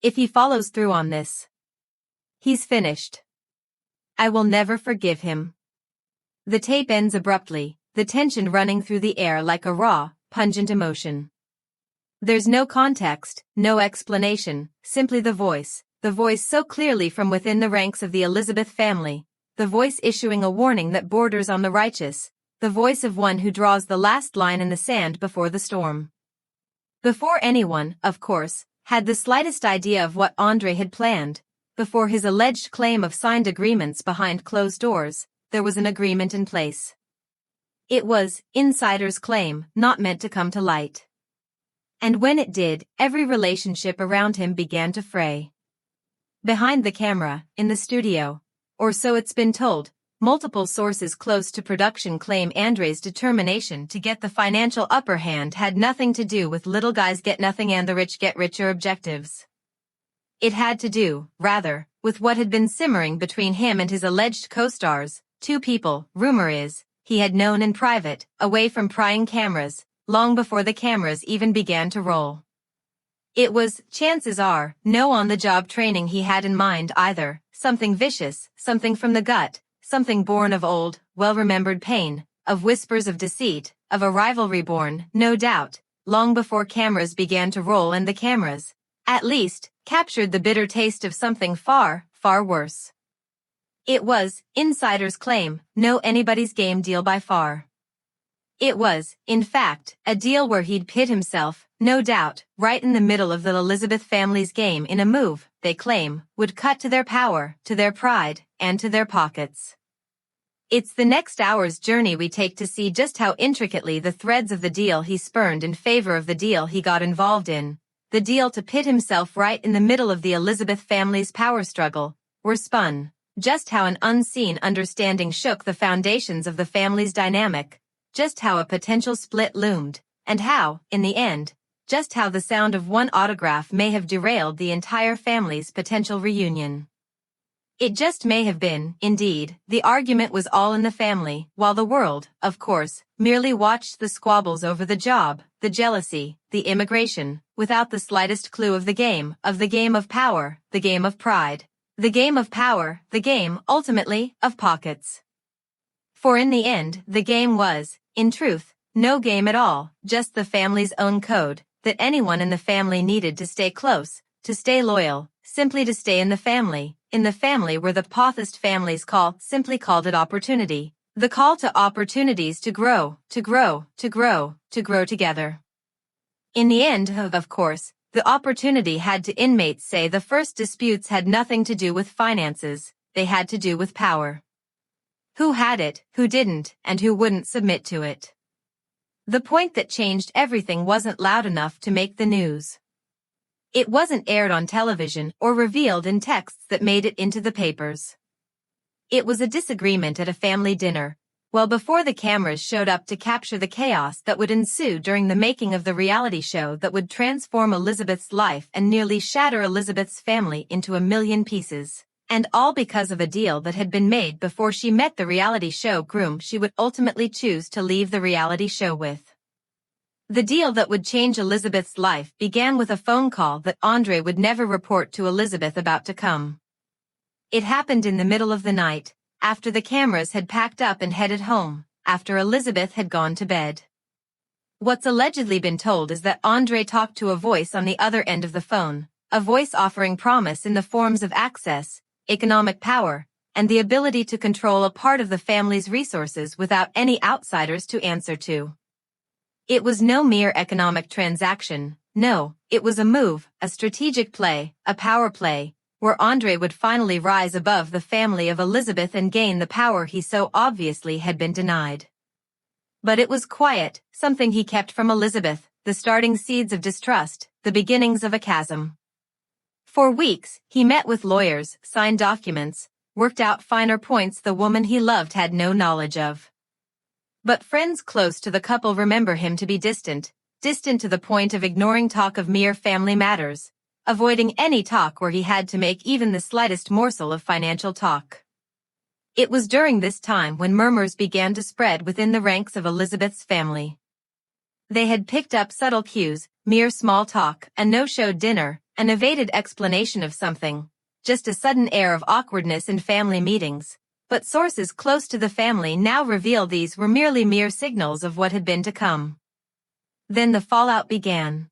If he follows through on this, he's finished. I will never forgive him. The tape ends abruptly, the tension running through the air like a raw, pungent emotion. There's no context, no explanation, simply the voice so clearly from within the ranks of the Elizabeth family, the voice issuing a warning that borders on the righteous, the voice of one who draws the last line in the sand before the storm. Before anyone, of course, had the slightest idea of what Andrei had planned, before his alleged claim of signed agreements behind closed doors, there was an agreement in place. It was, insider's claim, not meant to come to light. And when it did, every relationship around him began to fray. Behind the camera, in the studio, or so it's been told, multiple sources close to production claim Andrei's determination to get the financial upper hand had nothing to do with little guys get nothing and the rich get richer objectives. It had to do, rather, with what had been simmering between him and his alleged co-stars, two people, rumor is, he had known in private, away from prying cameras, long before the cameras even began to roll. It was, chances are, no on-the-job training he had in mind either, something vicious, something from the gut, something born of old, well-remembered pain, of whispers of deceit, of a rivalry born, no doubt, long before cameras began to roll and the cameras, at least, captured the bitter taste of something far, far worse. It was, insiders claim, no anybody's game deal by far. It was, in fact, a deal where he'd pit himself, no doubt, right in the middle of the Elizabeth family's game in a move, they claim, would cut to their power, to their pride, and to their pockets. It's the next hour's journey we take to see just how intricately the threads of the deal he spurned in favor of the deal he got involved in, the deal to pit himself right in the middle of the Elizabeth family's power struggle, were spun, just how an unseen understanding shook the foundations of the family's dynamic, just how a potential split loomed, and how, in the end, just how the sound of one autograph may have derailed the entire family's potential reunion. It just may have been, indeed, the argument was all in the family, while the world, of course, merely watched the squabbles over the job, the jealousy, the immigration, without the slightest clue of the game of power, the game of pride, the game of power, the game, ultimately, of pockets. For in the end, the game was, in truth, no game at all, just the family's own code, that anyone in the family needed to stay close, to stay loyal, simply to stay in the family where the Pothist families simply called it opportunity, the call to opportunities to grow together. In the end, of course, the opportunity had to inmates say the first disputes had nothing to do with finances, they had to do with power. Who had it, who didn't, and who wouldn't submit to it. The point that changed everything wasn't loud enough to make the news. It wasn't aired on television or revealed in texts that made it into the papers. It was a disagreement at a family dinner, well before the cameras showed up to capture the chaos that would ensue during the making of the reality show that would transform Elizabeth's life and nearly shatter Elizabeth's family into a million pieces. And all because of a deal that had been made before she met the reality show groom she would ultimately choose to leave the reality show with. The deal that would change Elizabeth's life began with a phone call that Andrei would never report to Elizabeth about to come. It happened in the middle of the night, after the cameras had packed up and headed home, after Elizabeth had gone to bed. What's allegedly been told is that Andrei talked to a voice on the other end of the phone, a voice offering promise in the forms of access, economic power, and the ability to control a part of the family's resources without any outsiders to answer to. It was no mere economic transaction, no, it was a move, a strategic play, a power play, where Andrei would finally rise above the family of Elizabeth and gain the power he so obviously had been denied. But it was quiet, something he kept from Elizabeth, the starting seeds of distrust, the beginnings of a chasm. For weeks, he met with lawyers, signed documents, worked out finer points the woman he loved had no knowledge of. But friends close to the couple remember him to be distant to the point of ignoring talk of mere family matters, avoiding any talk where he had to make even the slightest morsel of financial talk. It was during this time when murmurs began to spread within the ranks of Elizabeth's family. They had picked up subtle cues, mere small talk, a no-show dinner, an evaded explanation of something, just a sudden air of awkwardness in family meetings, but sources close to the family now reveal these were mere signals of what had been to come. Then the fallout began.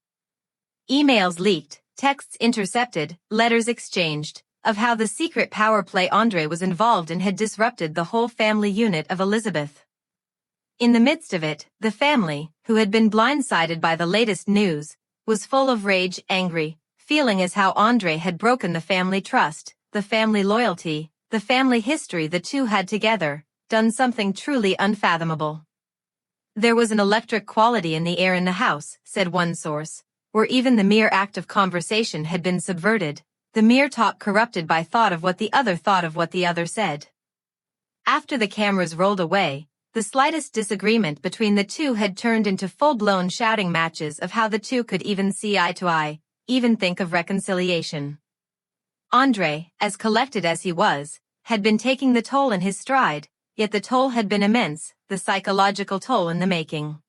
Emails leaked, texts intercepted, letters exchanged, of how the secret power play Andrei was involved in had disrupted the whole family unit of Elizabeth. In the midst of it, the family, who had been blindsided by the latest news, was full of rage, angry, feeling as how Andrei had broken the family trust, the family loyalty, the family history the two had together, done something truly unfathomable. There was an electric quality in the air in the house, said one source, where even the mere act of conversation had been subverted, the mere talk corrupted by thought of what the other said. After the cameras rolled away, the slightest disagreement between the two had turned into full-blown shouting matches of how the two could even see eye to eye, even think of reconciliation. Andrei, as collected as he was, had been taking the toll in his stride, yet the toll had been immense, the psychological toll in the making.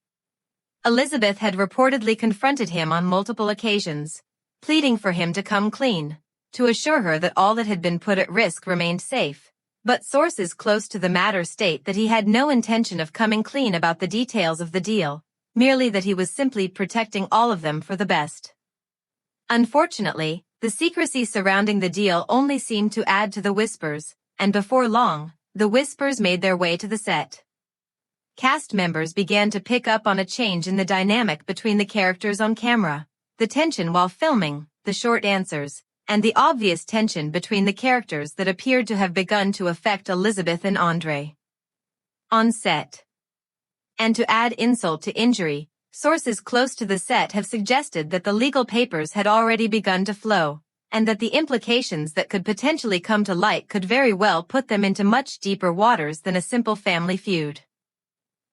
Elizabeth had reportedly confronted him on multiple occasions, pleading for him to come clean, to assure her that all that had been put at risk remained safe. But sources close to the matter state that he had no intention of coming clean about the details of the deal, merely that he was simply protecting all of them for the best. Unfortunately, the secrecy surrounding the deal only seemed to add to the whispers, and before long, the whispers made their way to the set. Cast members began to pick up on a change in the dynamic between the characters on camera, the tension while filming, the short answers, and the obvious tension between the characters that appeared to have begun to affect Elizabeth and Andrei. On set. And to add insult to injury, sources close to the set have suggested that the legal papers had already begun to flow, and that the implications that could potentially come to light could very well put them into much deeper waters than a simple family feud.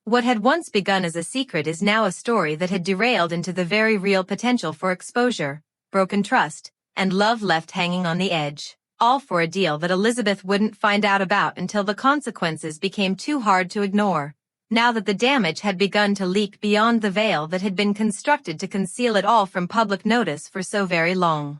What had once begun as a secret is now a story that had derailed into the very real potential for exposure, broken trust, and love left hanging on the edge, all for a deal that Elizabeth wouldn't find out about until the consequences became too hard to ignore, now that the damage had begun to leak beyond the veil that had been constructed to conceal it all from public notice for so very long.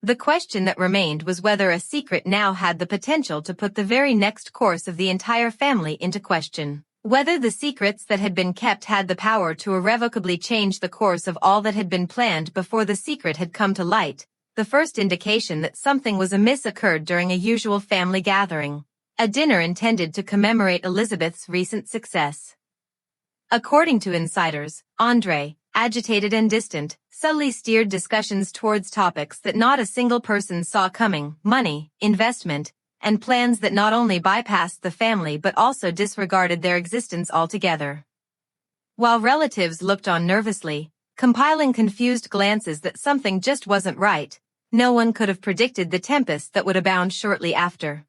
The question that remained was whether a secret now had the potential to put the very next course of the entire family into question. Whether the secrets that had been kept had the power to irrevocably change the course of all that had been planned before the secret had come to light. The first indication that something was amiss occurred during a usual family gathering, a dinner intended to commemorate Elizabeth's recent success. According to insiders, Andrei, agitated and distant, subtly steered discussions towards topics that not a single person saw coming: money, investment, and plans that not only bypassed the family but also disregarded their existence altogether. While relatives looked on nervously, compiling confused glances that something just wasn't right, no one could have predicted the tempest that would abound shortly after.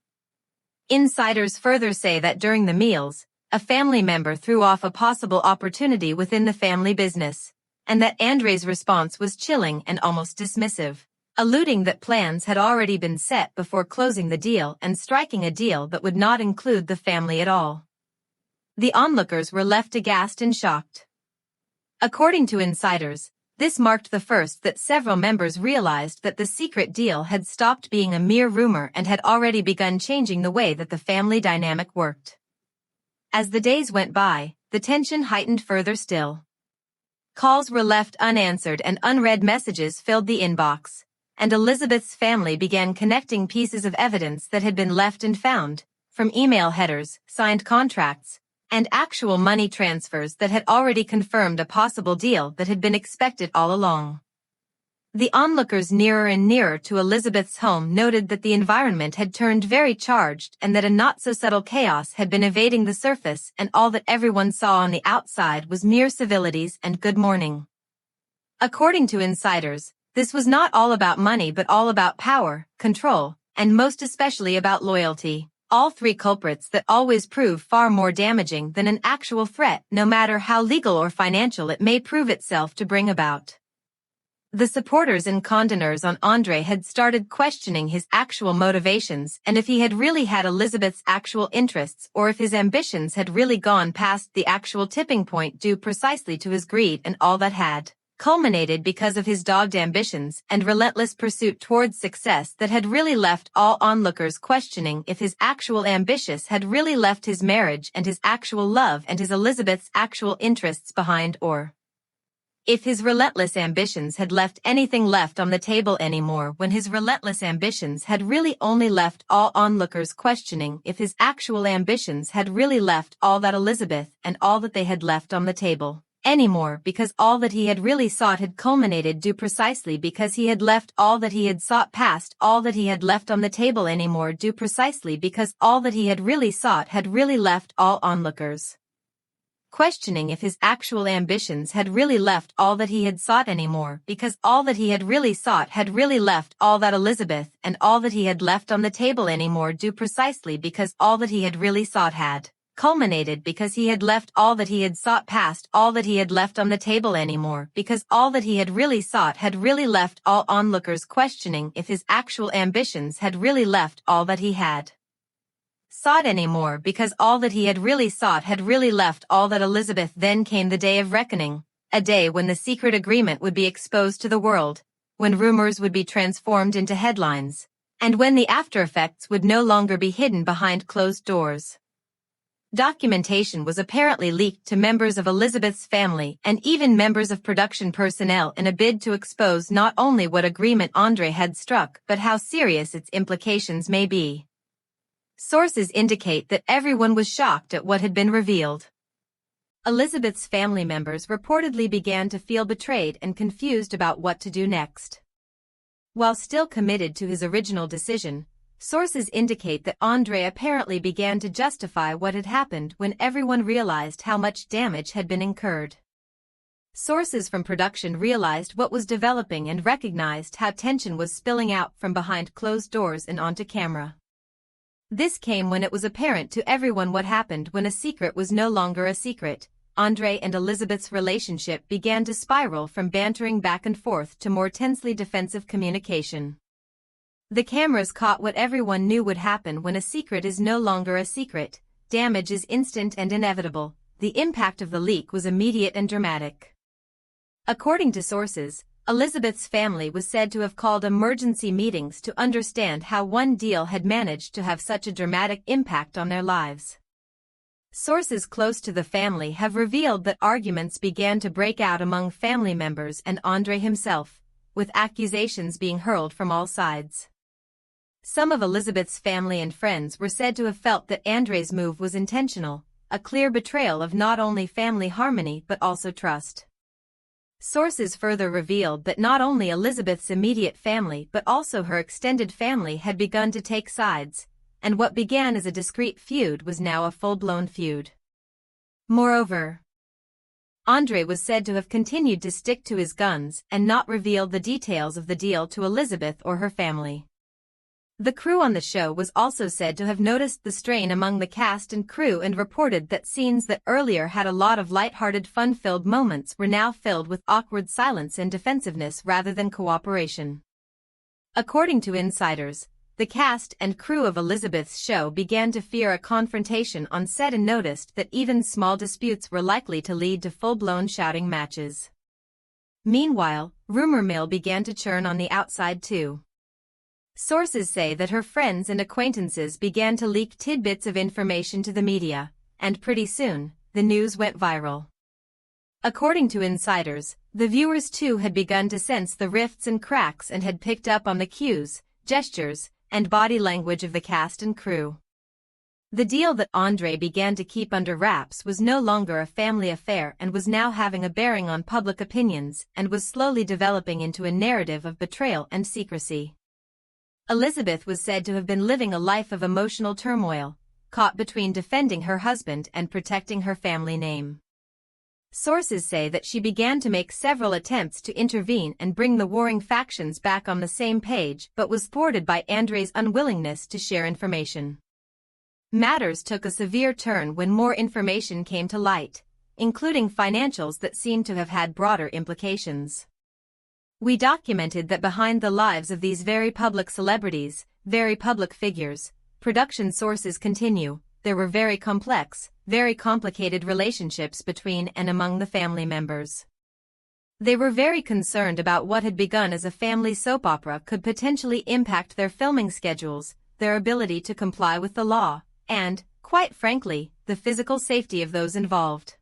Insiders further say that during the meals, a family member threw off a possible opportunity within the family business, and that Andrei's response was chilling and almost dismissive, alluding that plans had already been set before closing the deal and striking a deal that would not include the family at all. The onlookers were left aghast and shocked. According to insiders, this marked the first that several members realized that the secret deal had stopped being a mere rumor and had already begun changing the way that the family dynamic worked. As the days went by, the tension heightened further still. Calls were left unanswered and unread messages filled the inbox, and Elizabeth's family began connecting pieces of evidence that had been left and found, from email headers, signed contracts, and actual money transfers that had already confirmed a possible deal that had been expected all along. The onlookers nearer and nearer to Elizabeth's home noted that the environment had turned very charged and that a not-so-subtle chaos had been evading the surface, and all that everyone saw on the outside was mere civilities and good morning. According to insiders, this was not all about money but all about power, control, and most especially about loyalty. All three culprits that always prove far more damaging than an actual threat, no matter how legal or financial it may prove itself to bring about. The supporters and condoners on Andrei had started questioning his actual motivations and if he had really had Elizabeth's actual interests or if his ambitions had really gone past the actual tipping point due precisely to his greed and all that had culminated because of his dogged ambitions and relentless pursuit towards success that had really left all onlookers questioning if his actual ambitions had really left his marriage and his actual love and his Elizabeth's actual interests behind, or if his relentless ambitions had left anything left on the table anymore, when his relentless ambitions had really only left all onlookers questioning if his actual ambitions had really left all that Elizabeth and all that they had left on the table anymore, because all that he had really sought had culminated due precisely because he had left all that he had sought past all that he had left on the table anymore due precisely because all that he had really sought had really left all onlookers questioning if his actual ambitions had really left all that he had sought anymore, because all that he had really sought had really left all that Elizabeth and all that he had left on the table anymore due precisely because all that he had really sought had culminated because he had left all that he had sought past all that he had left on the table anymore, because all that he had really sought had really left all onlookers questioning if his actual ambitions had really left all that he had sought anymore, because all that he had really sought had really left all that Elizabeth. Then came the day of reckoning, a day when the secret agreement would be exposed to the world, when rumors would be transformed into headlines, and when the after-effects would no longer be hidden behind closed doors. Documentation was apparently leaked to members of Elizabeth's family and even members of production personnel in a bid to expose not only what agreement Andrei had struck but how serious its implications may be. Sources indicate that everyone was shocked at what had been revealed. Elizabeth's family members reportedly began to feel betrayed and confused about what to do next. While still committed to his original decision, sources indicate that Andrei apparently began to justify what had happened when everyone realized how much damage had been incurred. Sources from production realized what was developing and recognized how tension was spilling out from behind closed doors and onto camera. This came when it was apparent to everyone what happened when a secret was no longer a secret. Andrei and Elizabeth's relationship began to spiral from bantering back and forth to more tensely defensive communication. The cameras caught what everyone knew would happen when a secret is no longer a secret. Damage is instant and inevitable. The impact of the leak was immediate and dramatic. According to sources, Elizabeth's family was said to have called emergency meetings to understand how one deal had managed to have such a dramatic impact on their lives. Sources close to the family have revealed that arguments began to break out among family members and Andrei himself, with accusations being hurled from all sides. Some of Elizabeth's family and friends were said to have felt that Andrei's move was intentional, a clear betrayal of not only family harmony but also trust. Sources further revealed that not only Elizabeth's immediate family but also her extended family had begun to take sides, and what began as a discreet feud was now a full-blown feud. Moreover, Andrei was said to have continued to stick to his guns and not reveal the details of the deal to Elizabeth or her family. The crew on the show was also said to have noticed the strain among the cast and crew and reported that scenes that earlier had a lot of light-hearted fun-filled moments were now filled with awkward silence and defensiveness rather than cooperation. According to insiders, the cast and crew of Elizabeth's show began to fear a confrontation on set and noticed that even small disputes were likely to lead to full-blown shouting matches. Meanwhile, rumor mill began to churn on the outside too. Sources say that her friends and acquaintances began to leak tidbits of information to the media, and pretty soon, the news went viral. According to insiders, the viewers too had begun to sense the rifts and cracks and had picked up on the cues, gestures, and body language of the cast and crew. The deal that Andrei began to keep under wraps was no longer a family affair and was now having a bearing on public opinions and was slowly developing into a narrative of betrayal and secrecy. Elizabeth was said to have been living a life of emotional turmoil, caught between defending her husband and protecting her family name. Sources say that she began to make several attempts to intervene and bring the warring factions back on the same page but was thwarted by Andrei's unwillingness to share information. Matters took a severe turn when more information came to light, including financials that seemed to have had broader implications. We documented that behind the lives of these very public celebrities, very public figures, production sources continue, there were very complex, very complicated relationships between and among the family members. They were very concerned about what had begun as a family soap opera could potentially impact their filming schedules, their ability to comply with the law, and, quite frankly, the physical safety of those involved.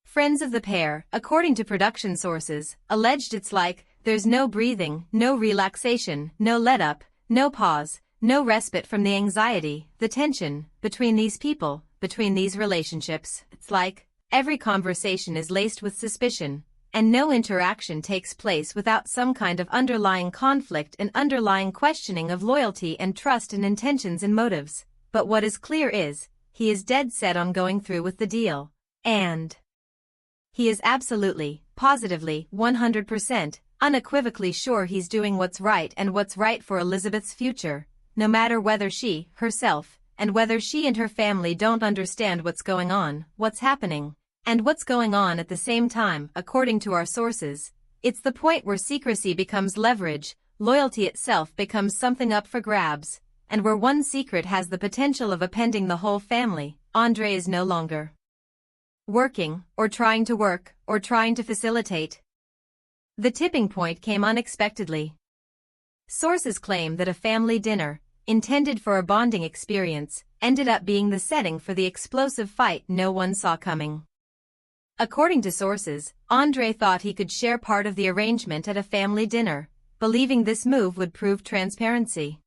Friends of the pair, according to production sources, alleged it's like, there's no breathing, no relaxation, no let-up, no pause, no respite from the anxiety, the tension, between these people, between these relationships. It's like, every conversation is laced with suspicion, and no interaction takes place without some kind of underlying conflict and underlying questioning of loyalty and trust and intentions and motives. But what is clear is, he is dead set on going through with the deal. And he is absolutely, positively, 100%, unequivocally sure he's doing what's right and what's right for Elizabeth's future, no matter whether she, herself, and whether she and her family don't understand what's going on, what's happening, and what's going on at the same time. According to our sources, it's the point where secrecy becomes leverage, loyalty itself becomes something up for grabs, and where one secret has the potential of upending the whole family. Andrei is no longer working, or trying to work, or trying to facilitate. The tipping point came unexpectedly. Sources claim that a family dinner, intended for a bonding experience, ended up being the setting for the explosive fight no one saw coming. According to sources, Andrei thought he could share part of the arrangement at a family dinner, believing this move would prove transparency.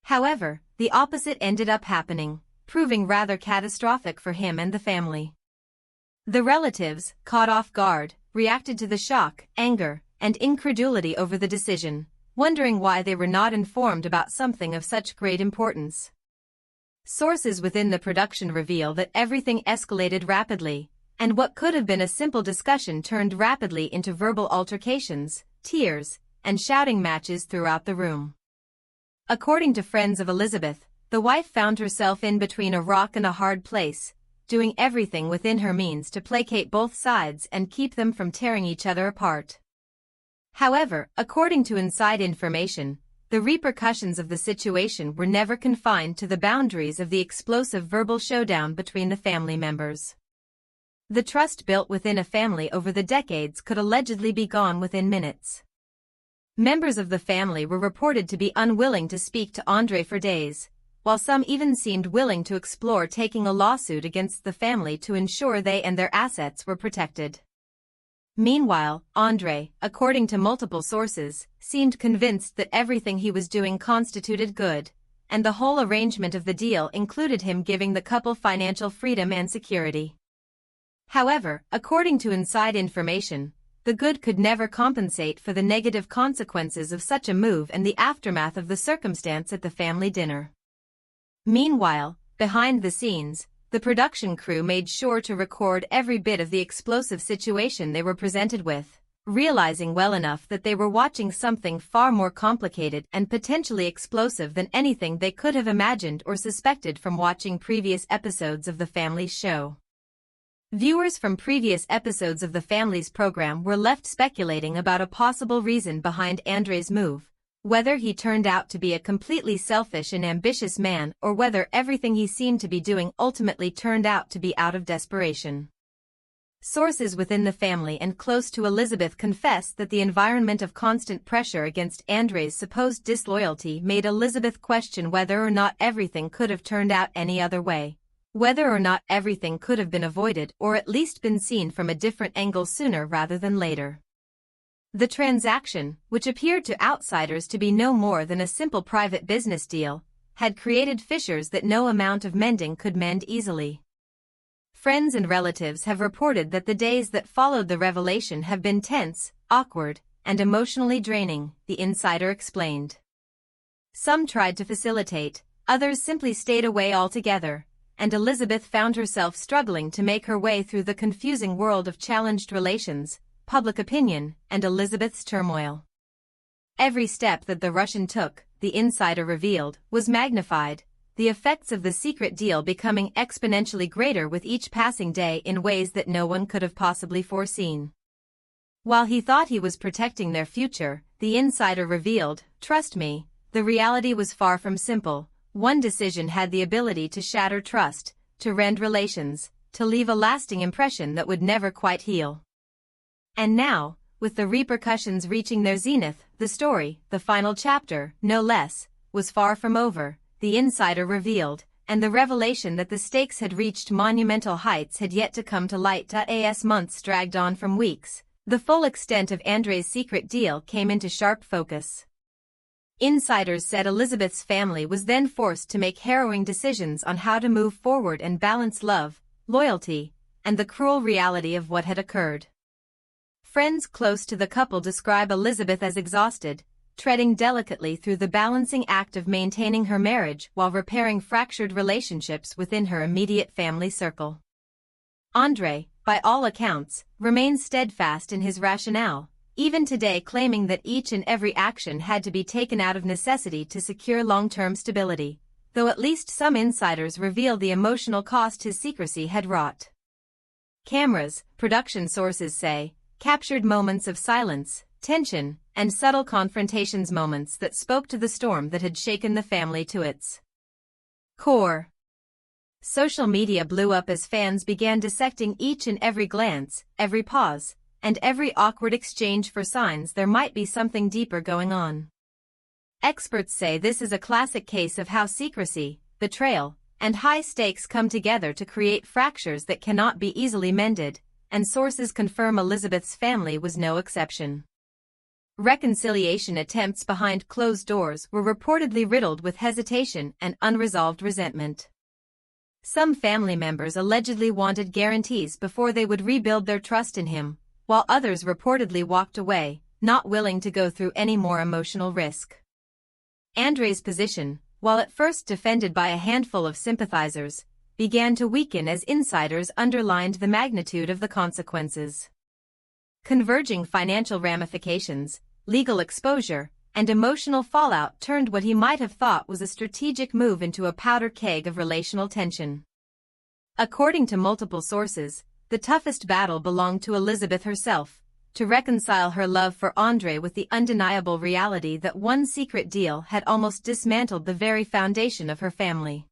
However, the opposite ended up happening, proving rather catastrophic for him and the family. The relatives, caught off guard, reacted to the shock, anger, and incredulity over the decision, wondering why they were not informed about something of such great importance. Sources within the production reveal that everything escalated rapidly, and what could have been a simple discussion turned rapidly into verbal altercations, tears, and shouting matches throughout the room. According to friends of Elizabeth, the wife found herself in between a rock and a hard place, doing everything within her means to placate both sides and keep them from tearing each other apart. However, according to inside information, the repercussions of the situation were never confined to the boundaries of the explosive verbal showdown between the family members. The trust built within a family over the decades could allegedly be gone within minutes. Members of the family were reported to be unwilling to speak to Andrei for days, while some even seemed willing to explore taking a lawsuit against the family to ensure they and their assets were protected. Meanwhile, Andrei, according to multiple sources, seemed convinced that everything he was doing constituted good, and the whole arrangement of the deal included him giving the couple financial freedom and security. However, according to inside information, the good could never compensate for the negative consequences of such a move and the aftermath of the circumstance at the family dinner. Meanwhile, behind the scenes, the production crew made sure to record every bit of the explosive situation they were presented with, realizing well enough that they were watching something far more complicated and potentially explosive than anything they could have imagined or suspected from watching previous episodes of the family's show. Viewers from previous episodes of the family's program were left speculating about a possible reason behind Andrei's move, whether he turned out to be a completely selfish and ambitious man or whether everything he seemed to be doing ultimately turned out to be out of desperation. Sources within the family and close to Elizabeth confessed that the environment of constant pressure against Andrei's supposed disloyalty made Elizabeth question whether or not everything could have turned out any other way, whether or not everything could have been avoided or at least been seen from a different angle sooner rather than later. The transaction, which appeared to outsiders to be no more than a simple private business deal, had created fissures that no amount of mending could mend easily. Friends and relatives have reported that the days that followed the revelation have been tense, awkward, and emotionally draining, the insider explained. Some tried to facilitate, others simply stayed away altogether, and Elizabeth found herself struggling to make her way through the confusing world of challenged relations, public opinion, and Elizabeth's turmoil. Every step that the Russian took, the insider revealed, was magnified, the effects of the secret deal becoming exponentially greater with each passing day in ways that no one could have possibly foreseen. While he thought he was protecting their future, the insider revealed, "Trust me, the reality was far from simple. One decision had the ability to shatter trust, to rend relations, to leave a lasting impression that would never quite heal. And now, with the repercussions reaching their zenith, the story, the final chapter, no less, was far from over, the insider revealed, and the revelation that the stakes had reached monumental heights had yet to come to light. As months dragged on from weeks, the full extent of Andrei's secret deal came into sharp focus. Insiders said Elizabeth's family was then forced to make harrowing decisions on how to move forward and balance love, loyalty, and the cruel reality of what had occurred. Friends close to the couple describe Elizabeth as exhausted, treading delicately through the balancing act of maintaining her marriage while repairing fractured relationships within her immediate family circle. Andrei, by all accounts, remains steadfast in his rationale, even today claiming that each and every action had to be taken out of necessity to secure long-term stability, though at least some insiders reveal the emotional cost his secrecy had wrought. Cameras, production sources say, captured moments of silence, tension, and subtle confrontations, moments that spoke to the storm that had shaken the family to its core. Social media blew up as fans began dissecting each and every glance, every pause, and every awkward exchange for signs there might be something deeper going on. Experts say this is a classic case of how secrecy, betrayal, and high stakes come together to create fractures that cannot be easily mended, and sources confirm Elizabeth's family was no exception. Reconciliation attempts behind closed doors were reportedly riddled with hesitation and unresolved resentment. Some family members allegedly wanted guarantees before they would rebuild their trust in him, while others reportedly walked away, not willing to go through any more emotional risk. Andrei's position, while at first defended by a handful of sympathizers, began to weaken as insiders underlined the magnitude of the consequences. Converging financial ramifications, legal exposure, and emotional fallout turned what he might have thought was a strategic move into a powder keg of relational tension. According to multiple sources, the toughest battle belonged to Elizabeth herself, to reconcile her love for Andrei with the undeniable reality that one secret deal had almost dismantled the very foundation of her family.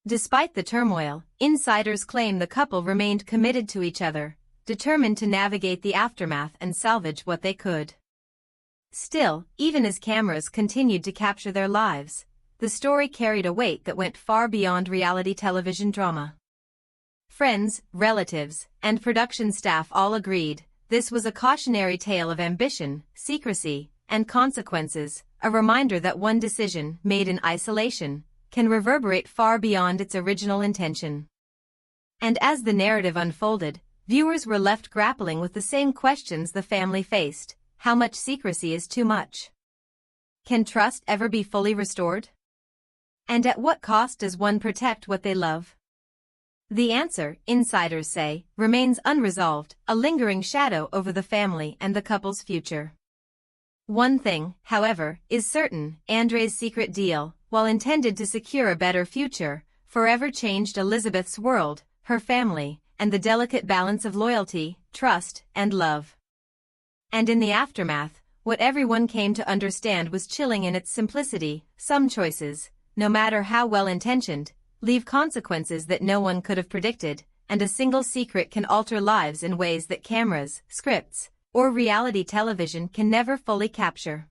Despite the turmoil, insiders claim the couple remained committed to each other, determined to navigate the aftermath and salvage what they could. Still, even as cameras continued to capture their lives, the story carried a weight that went far beyond reality television drama. Friends, relatives, and production staff all agreed this was a cautionary tale of ambition, secrecy, and consequences, a reminder that one decision, made in isolation, can reverberate far beyond its original intention. And as the narrative unfolded, viewers were left grappling with the same questions the family faced: how much secrecy is too much? Can trust ever be fully restored? And at what cost does one protect what they love? The answer, insiders say, remains unresolved, a lingering shadow over the family and the couple's future. One thing, however, is certain: Andrei's secret deal, while intended to secure a better future, forever changed Elizabeth's world, her family, and the delicate balance of loyalty, trust, and love. And in the aftermath, what everyone came to understand was chilling in its simplicity: some choices, no matter how well-intentioned, leave consequences that no one could have predicted, and a single secret can alter lives in ways that cameras, scripts, or reality television can never fully capture.